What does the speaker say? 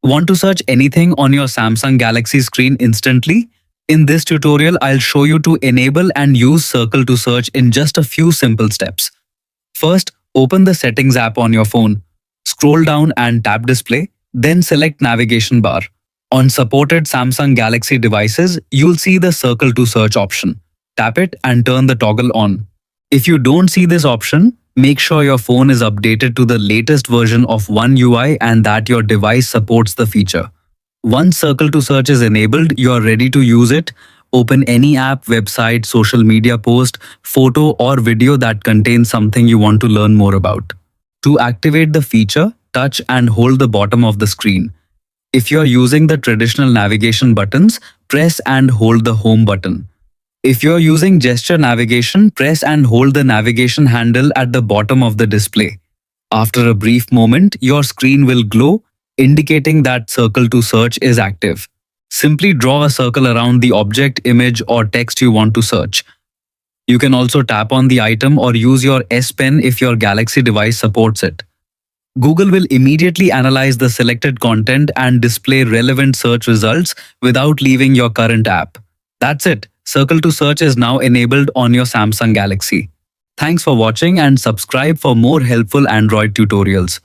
Want to search anything on your Samsung Galaxy screen instantly? In this tutorial, I'll show you to enable and use Circle to Search in just a few simple steps. First, open the Settings app on your phone. Scroll down and tap Display, then select Navigation bar. On supported Samsung Galaxy devices, you'll see the Circle to Search option. Tap it and turn the toggle on. If you don't see this option, make sure your phone is updated to the latest version of One UI and that your device supports the feature. Once Circle to Search is enabled, you are ready to use it. Open any app, website, social media post, photo or video that contains something you want to learn more about. To activate the feature, touch and hold the bottom of the screen. If you are using the traditional navigation buttons, press and hold the home button. If you are using gesture navigation, press and hold the navigation handle at the bottom of the display. After a brief moment, your screen will glow, indicating that Circle to Search is active. Simply draw a circle around the object, image, or text you want to search. You can also tap on the item or use your S Pen if your Galaxy device supports it. Google will immediately analyze the selected content and display relevant search results without leaving your current app. That's it. Circle to Search is now enabled on your Samsung Galaxy. Thanks for watching and subscribe for more helpful Android tutorials.